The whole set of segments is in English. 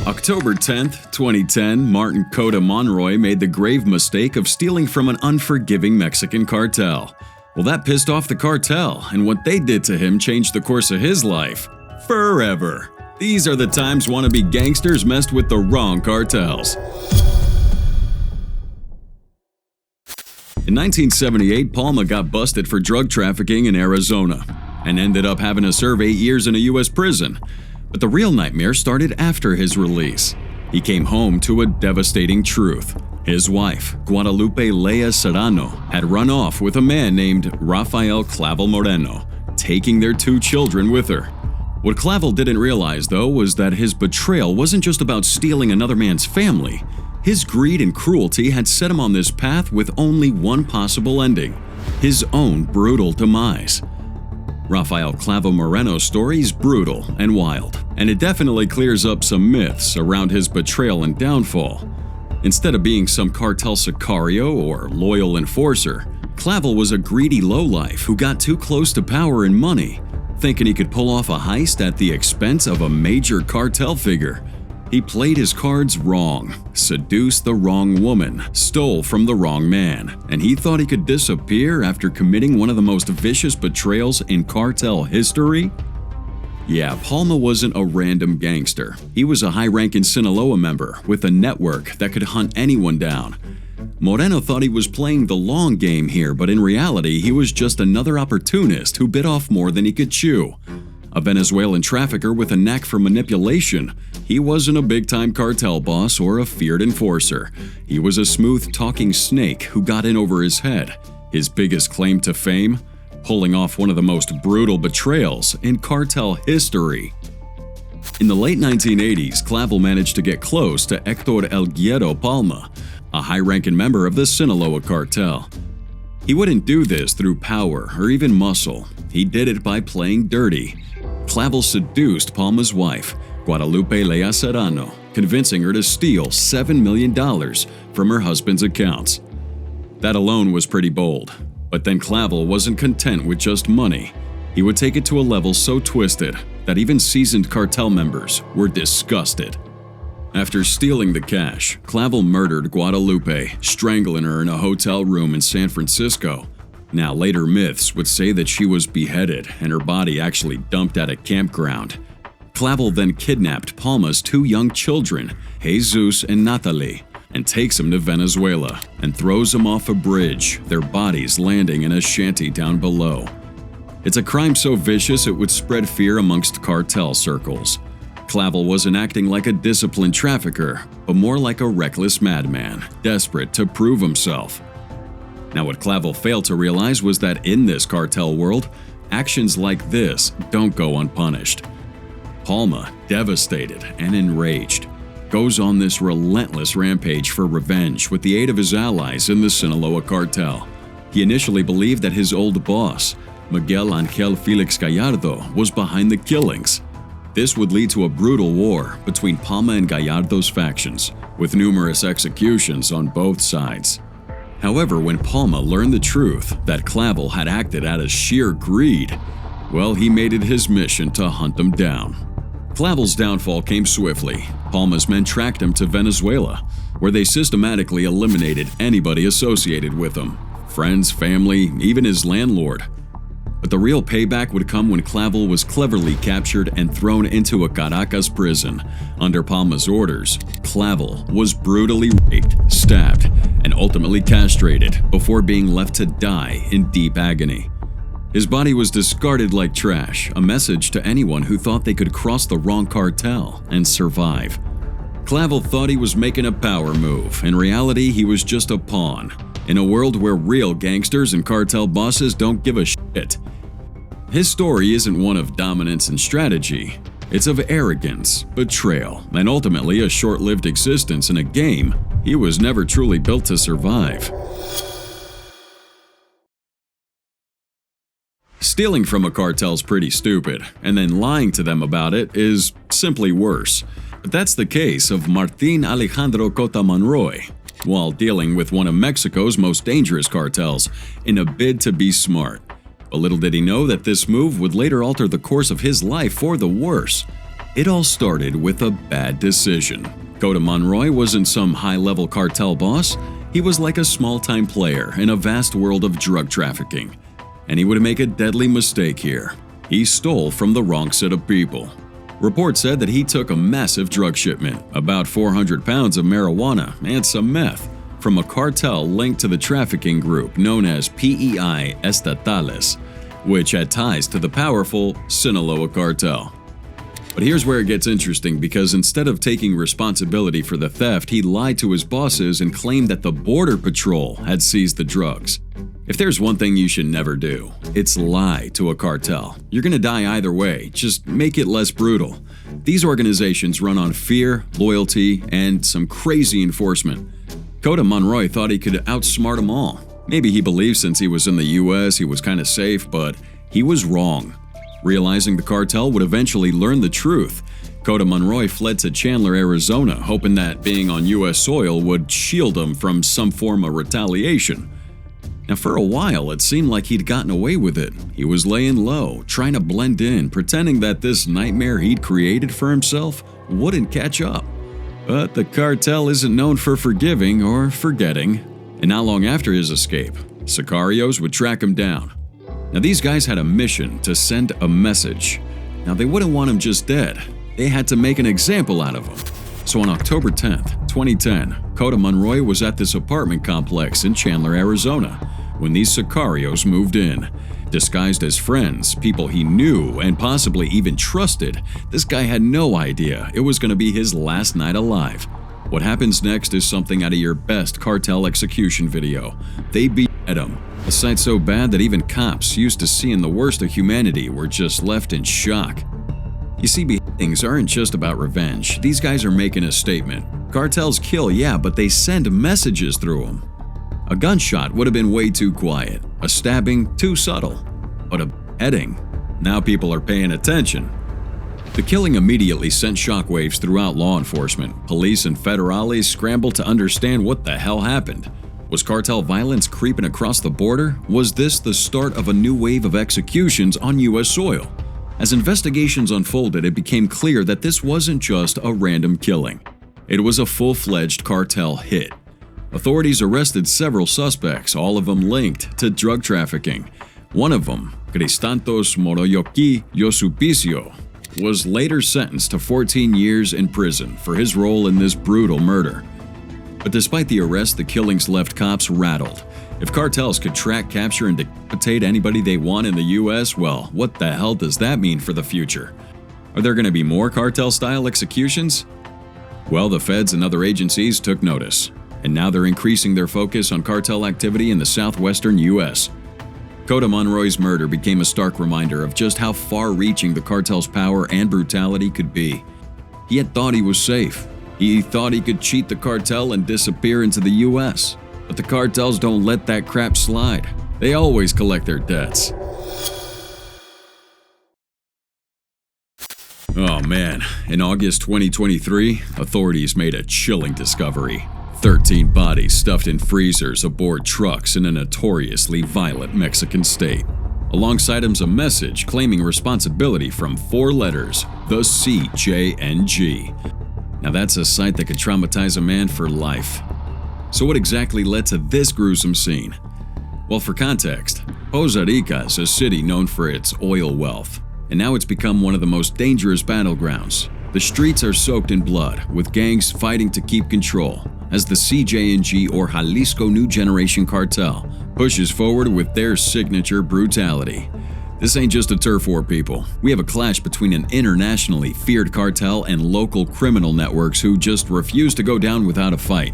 October 10th, 2010, Martin Kota Monroy made the grave mistake of stealing from an unforgiving Mexican cartel. Well, that pissed off the cartel, and what they did to him changed the course of his life. Forever. These are the times wannabe gangsters messed with the wrong cartels. In 1978, Palma got busted for drug trafficking in Arizona and ended up having to serve 8 years in a U.S. prison. But the real nightmare started after his release. He came home to a devastating truth. His wife, Guadalupe Lea Serrano, had run off with a man named Rafael Clavl Moreno, taking their 2 children with her. What Clavl didn't realize, though, was that his betrayal wasn't just about stealing another man's family. His greed and cruelty had set him on this path with only one possible ending: his own brutal demise. Rafael Clavl Moreno's story is brutal and wild, and it definitely clears up some myths around his betrayal and downfall. Instead of being some cartel sicario or loyal enforcer, Clavl was a greedy lowlife who got too close to power and money, thinking he could pull off a heist at the expense of a major cartel figure. He played his cards wrong, seduced the wrong woman, stole from the wrong man, and he thought he could disappear after committing one of the most vicious betrayals in cartel history? Yeah, Palma wasn't a random gangster. He was a high-ranking Sinaloa member with a network that could hunt anyone down. Moreno thought he was playing the long game here, but in reality, he was just another opportunist who bit off more than he could chew. A Venezuelan trafficker with a knack for manipulation, he wasn't a big-time cartel boss or a feared enforcer. He was a smooth-talking snake who got in over his head. His biggest claim to fame? Pulling off one of the most brutal betrayals in cartel history. In the late 1980s, Clavl managed to get close to Héctor El Guero Palma, a high-ranking member of the Sinaloa cartel. He wouldn't do this through power or even muscle. He did it by playing dirty. Clavl seduced Palma's wife, Guadalupe Lea Serrano, convincing her to steal $7 million from her husband's accounts. That alone was pretty bold, but then Clavl wasn't content with just money. He would take it to a level so twisted that even seasoned cartel members were disgusted. After stealing the cash, Clavl murdered Guadalupe, strangling her in a hotel room in San Francisco. Now, later myths would say that she was beheaded and her body actually dumped at a campground. Clavl then kidnapped Palma's 2 young children, Jesus and Natalie, and takes them to Venezuela and throws them off a bridge, their bodies landing in a shanty down below. It's a crime so vicious it would spread fear amongst cartel circles. Clavl wasn't acting like a disciplined trafficker, but more like a reckless madman, desperate to prove himself. Now, what Clavl failed to realize was that in this cartel world, actions like this don't go unpunished. Palma, devastated and enraged, goes on this relentless rampage for revenge with the aid of his allies in the Sinaloa cartel. He initially believed that his old boss, Miguel Angel Felix Gallardo, was behind the killings. This would lead to a brutal war between Palma and Gallardo's factions, with numerous executions on both sides. However, when Palma learned the truth that Clavl had acted out of sheer greed, well, he made it his mission to hunt him down. Clavl's downfall came swiftly. Palma's men tracked him to Venezuela, where they systematically eliminated anybody associated with him: friends, family, even his landlord. But the real payback would come when Clavl was cleverly captured and thrown into a Caracas prison. Under Palma's orders, Clavl was brutally raped, stabbed, and ultimately castrated before being left to die in deep agony. His body was discarded like trash, a message to anyone who thought they could cross the wrong cartel and survive. Clavl thought he was making a power move. In reality, he was just a pawn in a world where real gangsters and cartel bosses don't give a shit. His story isn't one of dominance and strategy. It's of arrogance, betrayal, and ultimately a short-lived existence in a game he was never truly built to survive. Stealing from a cartel's pretty stupid, and then lying to them about it is simply worse. But that's the case of Martin Alejandro Kota Monroy, while dealing with one of Mexico's most dangerous cartels in a bid to be smart. But little did he know that this move would later alter the course of his life for the worse. It all started with a bad decision. Kota Monroy wasn't some high-level cartel boss. He was like a small-time player in a vast world of drug trafficking. And he would make a deadly mistake here. He stole from the wrong set of people. Reports said that he took a massive drug shipment, about 400 pounds of marijuana and some meth, from a cartel linked to the trafficking group known as PEI Estatales, which had ties to the powerful Sinaloa cartel. But here's where it gets interesting, because instead of taking responsibility for the theft, he lied to his bosses and claimed that the Border Patrol had seized the drugs. If there's one thing you should never do, it's lie to a cartel. You're gonna die either way, just make it less brutal. These organizations run on fear, loyalty, and some crazy enforcement. Kota Monroy thought he could outsmart them all. Maybe he believed since he was in the US he was kinda safe, but he was wrong. Realizing the cartel would eventually learn the truth, Kota Monroy fled to Chandler, Arizona, hoping that being on US soil would shield him from some form of retaliation. Now, for a while, it seemed like he'd gotten away with it. He was laying low, trying to blend in, pretending that this nightmare he'd created for himself wouldn't catch up. But the cartel isn't known for forgiving or forgetting, and not long after his escape, sicarios would track him down. Now, these guys had a mission to send a message. Now, they wouldn't want him just dead. They had to make an example out of him. So on October 10th, 2010, Kota Monroy was at this apartment complex in Chandler, Arizona, when these sicarios moved in. Disguised as friends, people he knew and possibly even trusted, this guy had no idea it was going to be his last night alive. What happens next is something out of your best cartel execution video. They beat him. A sight so bad that even cops used to seeing the worst of humanity were just left in shock. You see, beheadings aren't just about revenge. These guys are making a statement. Cartels kill, yeah, but they send messages through them. A gunshot would have been way too quiet. A stabbing, too subtle. But a beheading, now people are paying attention. The killing immediately sent shockwaves throughout law enforcement. Police and federales scrambled to understand what the hell happened. Was cartel violence creeping across the border? Was this the start of a new wave of executions on U.S. soil? As investigations unfolded, it became clear that this wasn't just a random killing. It was a full-fledged cartel hit. Authorities arrested several suspects, all of them linked to drug trafficking. One of them, Cristantos Moroyoki Yosupicio, was later sentenced to 14 years in prison for his role in this brutal murder. But despite the arrest, the killings left cops rattled. If cartels could track, capture, and decapitate anybody they want in the U.S., well, what the hell does that mean for the future? Are there going to be more cartel-style executions? Well, the feds and other agencies took notice, and now they're increasing their focus on cartel activity in the southwestern U.S. Kota Monroy's murder became a stark reminder of just how far-reaching the cartel's power and brutality could be. He had thought he was safe. He thought he could cheat the cartel and disappear into the U.S. But the cartels don't let that crap slide. They always collect their debts. Oh man, in August 2023, authorities made a chilling discovery. 13 bodies stuffed in freezers aboard trucks in a notoriously violent Mexican state. Alongside them's a message claiming responsibility from 4 letters, the CJNG. Now that's a sight that could traumatize a man for life. So what exactly led to this gruesome scene? Well, for context, Poza Rica is a city known for its oil wealth, and now it's become one of the most dangerous battlegrounds. The streets are soaked in blood, with gangs fighting to keep control, as the CJNG or Jalisco New Generation Cartel pushes forward with their signature brutality. This ain't just a turf war, people. We have a clash between an internationally feared cartel and local criminal networks who just refuse to go down without a fight.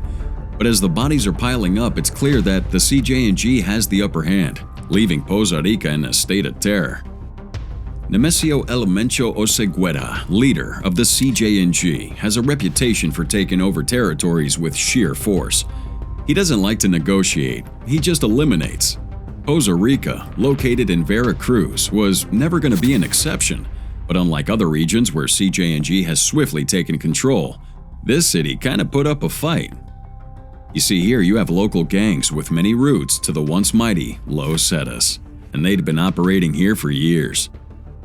But as the bodies are piling up, it's clear that the CJNG has the upper hand, leaving Poza Rica in a state of terror. Nemesio Elemencho Oseguera, leader of the CJNG, has a reputation for taking over territories with sheer force. He doesn't like to negotiate, he just eliminates. Poza Rica, located in Veracruz, was never going to be an exception. But unlike other regions where CJNG has swiftly taken control, this city kind of put up a fight. You see, here you have local gangs with many roots to the once mighty Los Zetas, and they'd been operating here for years.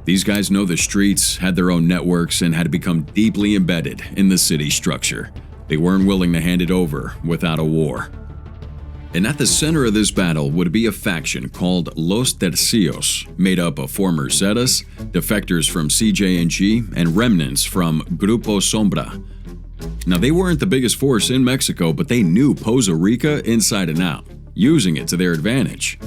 These guys know the streets, had their own networks, and had become deeply embedded in the city structure. They weren't willing to hand it over without a war. And at the center of this battle would be a faction called Los Tercios, made up of former Zetas, defectors from CJ&G, and remnants from Grupo Sombra. Now, they weren't the biggest force in Mexico, but they knew Poza Rica inside and out, using it to their advantage.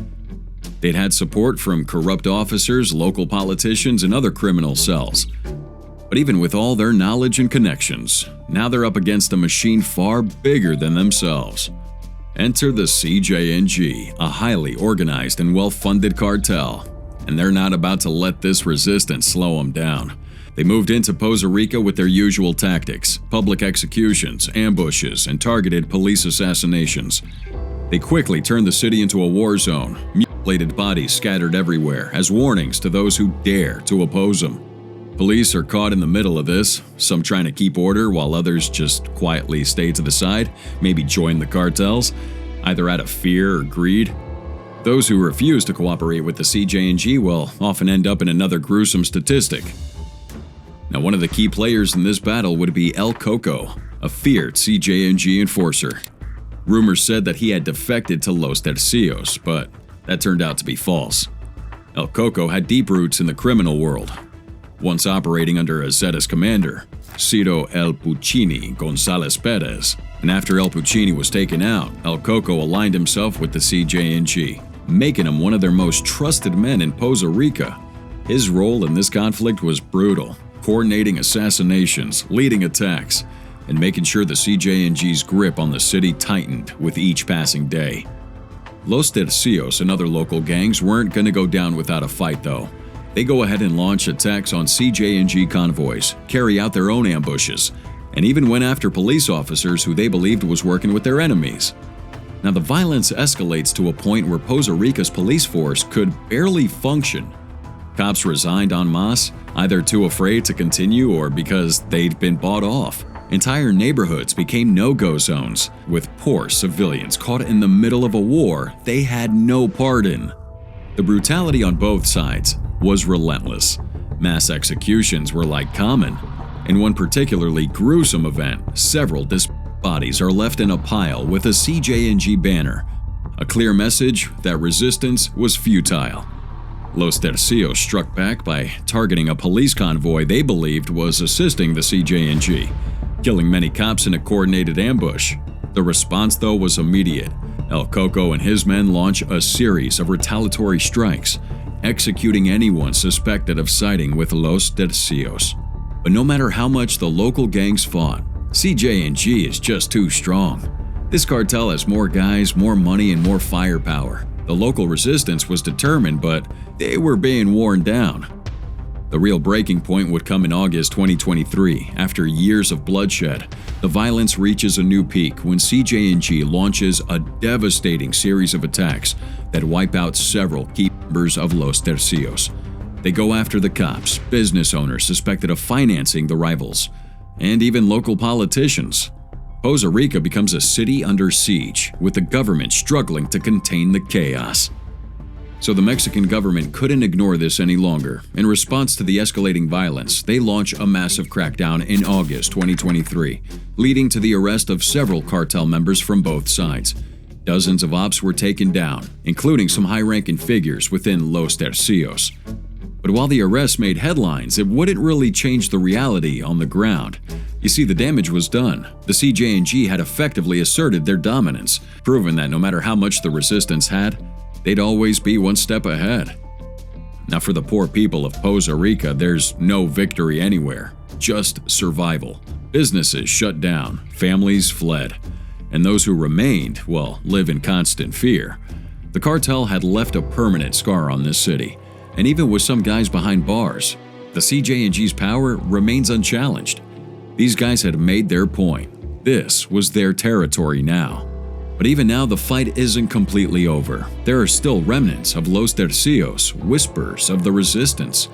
They'd had support from corrupt officers, local politicians, and other criminal cells. But even with all their knowledge and connections, now they're up against a machine far bigger than themselves. Enter the CJ&G, a highly organized and well-funded cartel, and they're not about to let this resistance slow them down. They moved into Poza Rica with their usual tactics: public executions, ambushes, and targeted police assassinations. They quickly turned the city into a war zone, mutilated bodies scattered everywhere as warnings to those who dare to oppose them. Police are caught in the middle of this, some trying to keep order while others just quietly stay to the side, maybe join the cartels, either out of fear or greed. Those who refuse to cooperate with the CJ&G will often end up in another gruesome statistic. Now, one of the key players in this battle would be El Coco, a feared CJ&G enforcer. Rumors said that he had defected to Los Tercios, but that turned out to be false. El Coco had deep roots in the criminal world, once operating under a Zetas commander, Ciro El Puccini Gonzalez Perez. And after El Puccini was taken out, El Coco aligned himself with the CJ&G, making him one of their most trusted men in Poza Rica. His role in this conflict was brutal, coordinating assassinations, leading attacks, and making sure the CJ&G's grip on the city tightened with each passing day. Los Tercios and other local gangs weren't going to go down without a fight, though. They go ahead and launch attacks on CJ&G convoys, carry out their own ambushes, and even went after police officers who they believed was working with their enemies. Now, the violence escalates to a point where Poza Rica's police force could barely function. Cops resigned en masse, either too afraid to continue or because they'd been bought off. Entire neighborhoods became no-go zones, with poor civilians caught in the middle of a war they had no part in. The brutality on both sides was relentless. Mass executions were like common. In one particularly gruesome event, several bodies are left in a pile with a CJ&G banner, a clear message that resistance was futile. Los Tercios struck back by targeting a police convoy they believed was assisting the CJ&G, killing many cops in a coordinated ambush. The response, though, was immediate. El Coco and his men launch a series of retaliatory strikes, executing anyone suspected of siding with Los Tercios. But no matter how much the local gangs fought, CJ&G is just too strong. This cartel has more guys, more money, and more firepower. The local resistance was determined, but they were being worn down. The real breaking point would come in August 2023. After years of bloodshed, the violence reaches a new peak when CJ&G launches a devastating series of attacks that wipe out several key members of Los Tercios. They go after the cops, business owners suspected of financing the rivals, and even local politicians. Poza Rica becomes a city under siege, with the government struggling to contain the chaos. So the Mexican government couldn't ignore this any longer. In response to the escalating violence, they launch a massive crackdown in August 2023, leading to the arrest of several cartel members from both sides. Dozens of ops were taken down, including some high-ranking figures within Los Tercios. But while the arrests made headlines, it wouldn't really change the reality on the ground. You see, the damage was done. The CJ&G had effectively asserted their dominance, proving that no matter how much the resistance had, they'd always be one step ahead. Now, for the poor people of Poza Rica, there's no victory anywhere, just survival. Businesses shut down, families fled, and those who remained, well, live in constant fear. The cartel had left a permanent scar on this city, and even with some guys behind bars, the CJ&G's power remains unchallenged. These guys had made their point. This was their territory now. But even now, the fight isn't completely over. There are still remnants of Los Tercios, whispers of the resistance.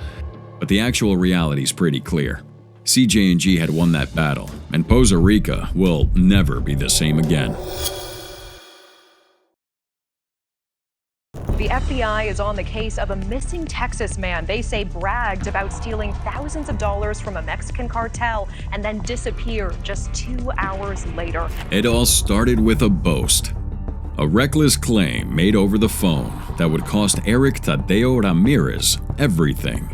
But the actual reality is pretty clear. CJ&G had won that battle, and Poza Rica will never be the same again. The FBI is on the case of a missing Texas man they say bragged about stealing thousands of dollars from a Mexican cartel and then disappeared just 2 hours later. It all started with a boast. A reckless claim made over the phone that would cost Eric Tadeo Ramirez everything.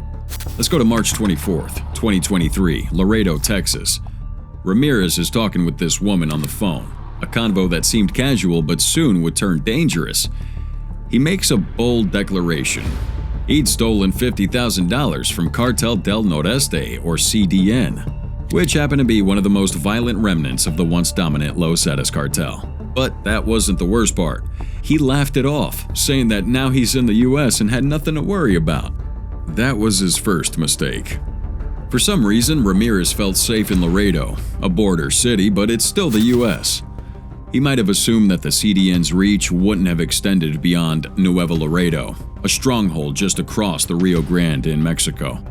Let's go to March 24th, 2023, Laredo, Texas. Ramirez is talking with this woman on the phone, a convo that seemed casual but soon would turn dangerous. He makes a bold declaration. He'd stolen $50,000 from Cartel del Noreste, or CDN, which happened to be one of the most violent remnants of the once dominant Los Zetas cartel. But that wasn't the worst part. He laughed it off, saying that now he's in the US and had nothing to worry about. That was his first mistake. For some reason, Ramirez felt safe in Laredo, a border city, but it's still the US. He might have assumed that the CDN's reach wouldn't have extended beyond Nuevo Laredo, a stronghold just across the Rio Grande in Mexico.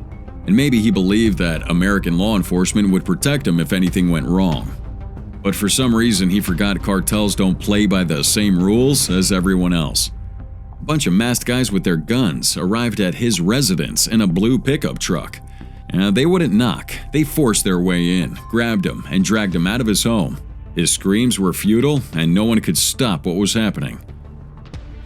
And maybe he believed that American law enforcement would protect him if anything went wrong. But for some reason, he forgot cartels don't play by the same rules as everyone else. A bunch of masked guys with their guns arrived at his residence in a blue pickup truck. They wouldn't knock. They forced their way in, grabbed him, and dragged him out of his home. His screams were futile, and no one could stop what was happening.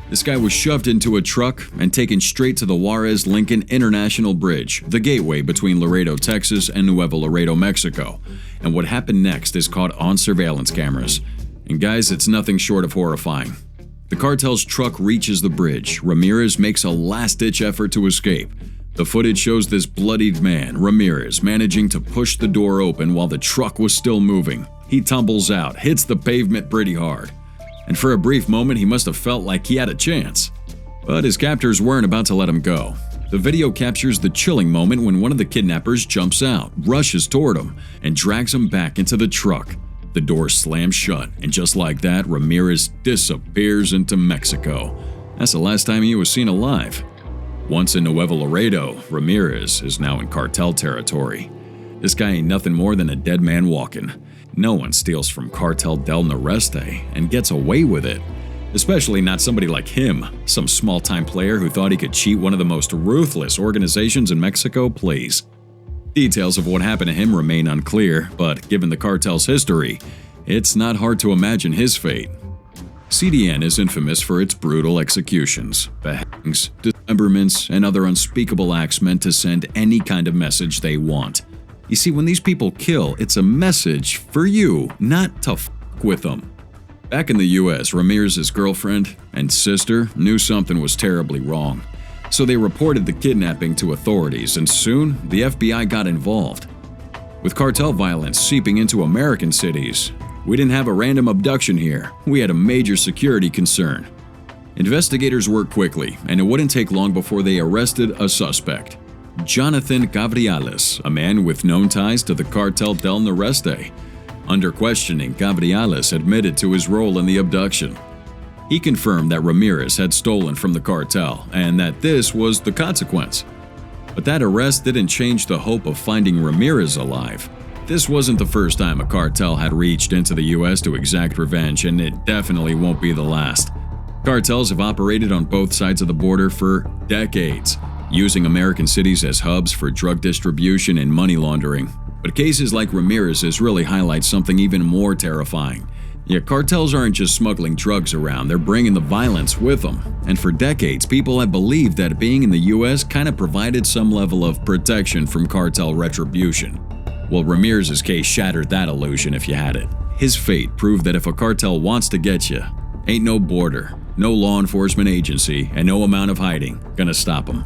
This guy was shoved into a truck and taken straight to the Juarez-Lincoln International Bridge, the gateway between Laredo, Texas and Nuevo Laredo, Mexico. And what happened next is caught on surveillance cameras. And guys, it's nothing short of horrifying. The cartel's truck reaches the bridge. Ramirez makes a last-ditch effort to escape. The footage shows this bloodied man, Ramirez, managing to push the door open while the truck was still moving. He tumbles out, hits the pavement pretty hard. And for a brief moment, he must have felt like he had a chance. But his captors weren't about to let him go. The video captures the chilling moment when one of the kidnappers jumps out, rushes toward him, and drags him back into the truck. The door slams shut, and just like that, Ramirez disappears into Mexico. That's the last time he was seen alive. Once in Nuevo Laredo, Ramirez is now in cartel territory. This guy ain't nothing more than a dead man walking. No one steals from Cartel del Noreste and gets away with it. Especially not somebody like him, some small-time player who thought he could cheat one of the most ruthless organizations in Mexico, please. Details of what happened to him remain unclear, but given the cartel's history, it's not hard to imagine his fate. CDN is infamous for its brutal executions, beheadings, dismemberments, and other unspeakable acts meant to send any kind of message they want. You see, when these people kill, it's a message for you, not to f*** with them. Back in the US, Ramirez's girlfriend and sister knew something was terribly wrong. So they reported the kidnapping to authorities, and soon the FBI got involved. With cartel violence seeping into American cities, we didn't have a random abduction here. We had a major security concern. Investigators worked quickly, and it wouldn't take long before they arrested a suspect. Jonathan Cabriales, a man with known ties to the Cartel del Noreste. Under questioning, Cabriales admitted to his role in the abduction. He confirmed that Ramirez had stolen from the cartel and that this was the consequence. But that arrest didn't change the hope of finding Ramirez alive. This wasn't the first time a cartel had reached into the US to exact revenge, and it definitely won't be the last. Cartels have operated on both sides of the border for decades, using American cities as hubs for drug distribution and money laundering. But cases like Ramirez's really highlight something even more terrifying. Yeah, cartels aren't just smuggling drugs around, they're bringing the violence with them. And for decades, people have believed that being in the US kind of provided some level of protection from cartel retribution. Well, Ramirez's case shattered that illusion if you had it. His fate proved that if a cartel wants to get you, ain't no border, no law enforcement agency, and no amount of hiding gonna stop him.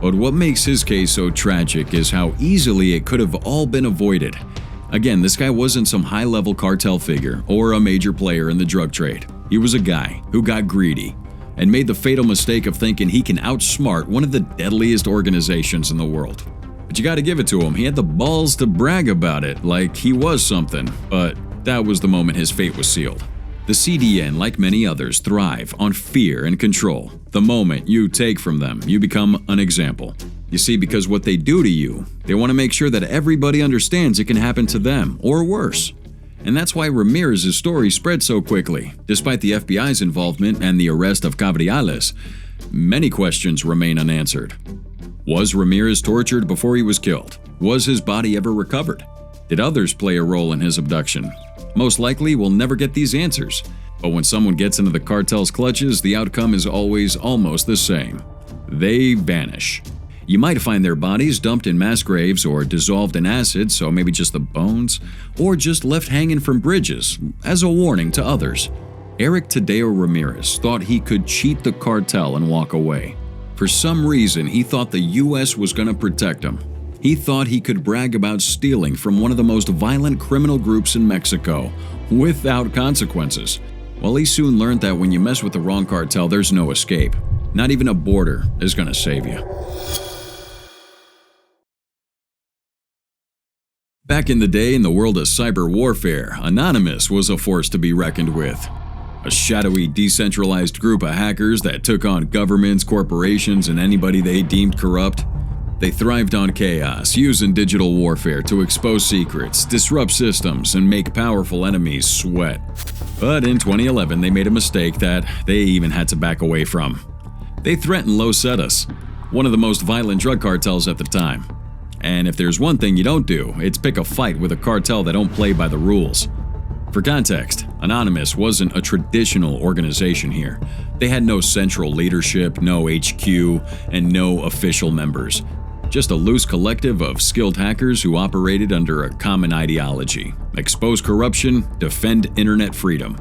But what makes his case so tragic is how easily it could have all been avoided. Again, this guy wasn't some high-level cartel figure or a major player in the drug trade. He was a guy who got greedy and made the fatal mistake of thinking he can outsmart one of the deadliest organizations in the world. But you gotta give it to him, he had the balls to brag about it like he was something, but that was the moment his fate was sealed. The CDN, like many others, thrive on fear and control. The moment you take from them, you become an example. You see, because what they do to you, they want to make sure that everybody understands it can happen to them, or worse. And that's why Ramirez's story spread so quickly. Despite the FBI's involvement and the arrest of Cabriales, Many questions remain unanswered. Was Ramirez tortured before he was killed? Was his body ever recovered? Did others play a role in his abduction? Most likely, we'll never get these answers. But when someone gets into the cartel's clutches, the outcome is always almost the same. They vanish. You might find their bodies dumped in mass graves or dissolved in acid, so maybe just the bones, or just left hanging from bridges, as a warning to others. Eric Tadeo Ramirez thought he could cheat the cartel and walk away. For some reason, he thought the U.S. was going to protect him. He thought he could brag about stealing from one of the most violent criminal groups in Mexico, without consequences. Well, he soon learned that when you mess with the wrong cartel, there's no escape. Not even a border is going to save you. Back in the day, in the world of cyber warfare, Anonymous was a force to be reckoned with. A shadowy, decentralized group of hackers that took on governments, corporations, and anybody they deemed corrupt. They thrived on chaos, using digital warfare to expose secrets, disrupt systems, and make powerful enemies sweat. But in 2011, they made a mistake that they even had to back away from. They threatened Los Zetas, one of the most violent drug cartels at the time. And if there's one thing you don't do, it's pick a fight with a cartel that don't play by the rules. For context, Anonymous wasn't a traditional organization here. They had no central leadership, no HQ, and no official members. Just a loose collective of skilled hackers who operated under a common ideology: expose corruption, defend internet freedom.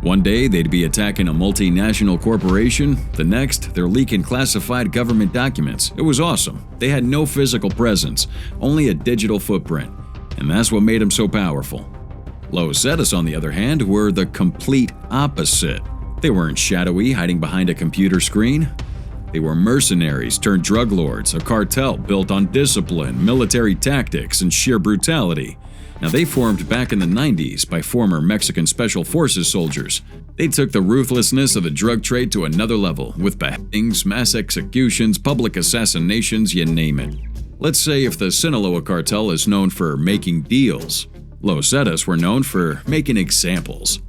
One day, they'd be attacking a multinational corporation. The next, they're leaking classified government documents. It was awesome. They had no physical presence, only a digital footprint. And that's what made them so powerful. Los Zetas, on the other hand, were the complete opposite. They weren't shadowy, hiding behind a computer screen. They were mercenaries turned drug lords, a cartel built on discipline, military tactics, and sheer brutality. Now, they formed back in the 90s by former Mexican Special Forces soldiers. They took the ruthlessness of the drug trade to another level, with beheadings, mass executions, public assassinations, you name it. Let's say if the Sinaloa cartel is known for making deals, Los Zetas were known for making examples.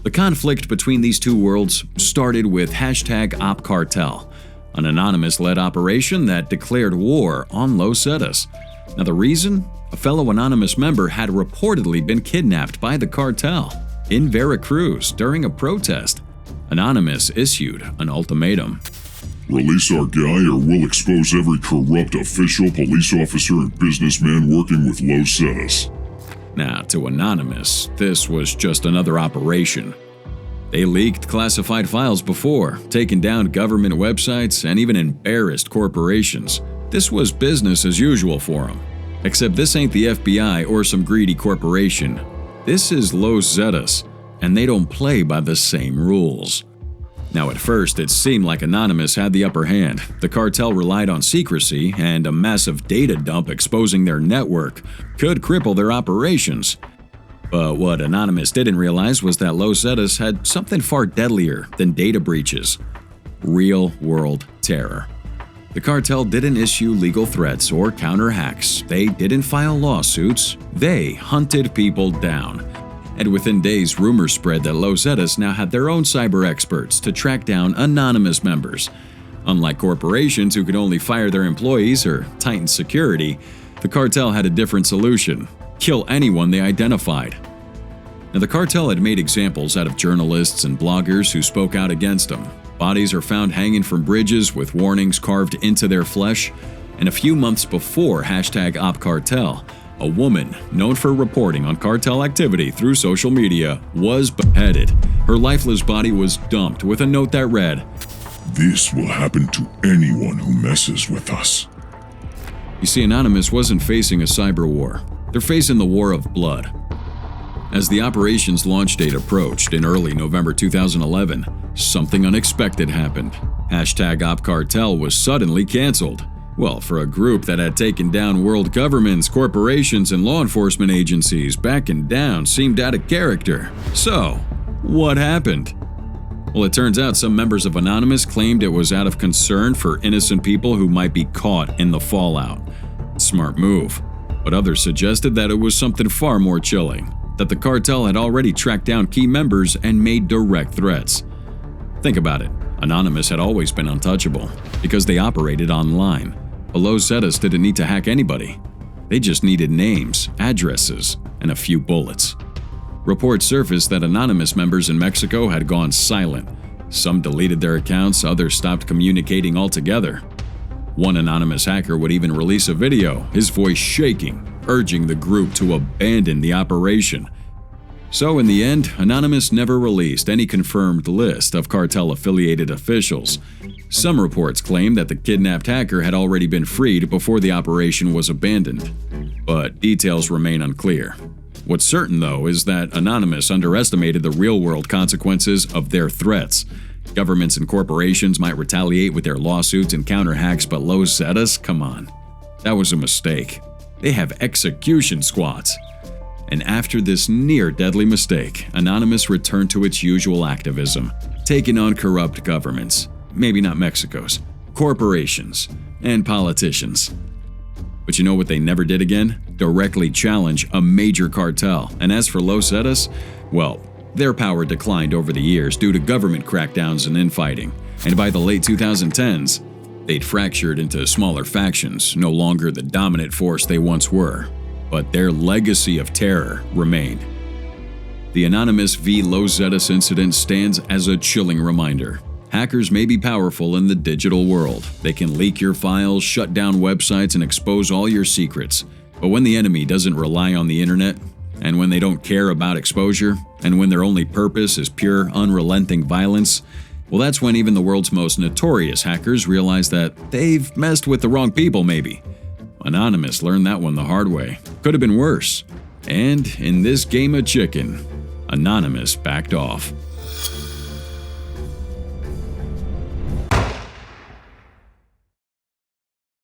The conflict between these two worlds started with #OpCartel, an anonymous-led operation that declared war on Los Zetas. Now, the reason? A fellow anonymous member had reportedly been kidnapped by the cartel in Veracruz during a protest. Anonymous issued an ultimatum. Release our guy or we'll expose every corrupt official, police officer, and businessman working with Los Zetas. Now, to Anonymous, this was just another operation. They leaked classified files before, taken down government websites, and even embarrassed corporations. This was business as usual for them. Except this ain't the FBI or some greedy corporation. This is Los Zetas, and they don't play by the same rules. Now, at first, it seemed like Anonymous had the upper hand. The cartel relied on secrecy, and a massive data dump exposing their network could cripple their operations. But what Anonymous didn't realize was that Los Zetas had something far deadlier than data breaches: real-world terror. The cartel didn't issue legal threats or counter hacks. They didn't file lawsuits. They hunted people down. And within days, rumors spread that Los Zetas now had their own cyber experts to track down anonymous members. Unlike corporations who could only fire their employees or tighten security, the cartel had a different solution: kill anyone they identified. Now, the cartel had made examples out of journalists and bloggers who spoke out against them. Bodies are found hanging from bridges with warnings carved into their flesh. And a few months before #OpCartel, a woman known for reporting on cartel activity through social media was beheaded. Her lifeless body was dumped with a note that read, "This will happen to anyone who messes with us." You see, Anonymous wasn't facing a cyber war. They're facing the war of blood. As the operation's launch date approached in early November 2011, something unexpected happened. #OpCartel was suddenly canceled. Well, for a group that had taken down world governments, corporations, and law enforcement agencies, backing down seemed out of character. So, what happened? Well, it turns out some members of Anonymous claimed it was out of concern for innocent people who might be caught in the fallout. Smart move. But others suggested that it was something far more chilling, that the cartel had already tracked down key members and made direct threats. Think about it. Anonymous had always been untouchable because they operated online. But Los Zetas didn't need to hack anybody. They just needed names, addresses, and a few bullets. Reports surfaced that Anonymous members in Mexico had gone silent. Some deleted their accounts, others stopped communicating altogether. One anonymous hacker would even release a video, his voice shaking, urging the group to abandon the operation. So in the end, Anonymous never released any confirmed list of cartel-affiliated officials. Some reports claim that the kidnapped hacker had already been freed before the operation was abandoned, but details remain unclear. What's certain, though, is that Anonymous underestimated the real-world consequences of their threats. Governments and corporations might retaliate with their lawsuits and counter-hacks, but Los Zetas? Come on. That was a mistake. They have execution squads. And after this near-deadly mistake, Anonymous returned to its usual activism, taking on corrupt governments, maybe not Mexico's, corporations, and politicians. But you know what they never did again? Directly challenge a major cartel. And as for Los Zetas, well, their power declined over the years due to government crackdowns and infighting. And by the late 2010s, they'd fractured into smaller factions, no longer the dominant force they once were. But their legacy of terror remained. The Anonymous v. Los Zetas incident stands as a chilling reminder. Hackers may be powerful in the digital world. They can leak your files, shut down websites, and expose all your secrets. But when the enemy doesn't rely on the internet, and when they don't care about exposure, and when their only purpose is pure, unrelenting violence, well, that's when even the world's most notorious hackers realize that they've messed with the wrong people, maybe. Anonymous learned that one the hard way. Could have been worse. And in this game of chicken, Anonymous backed off.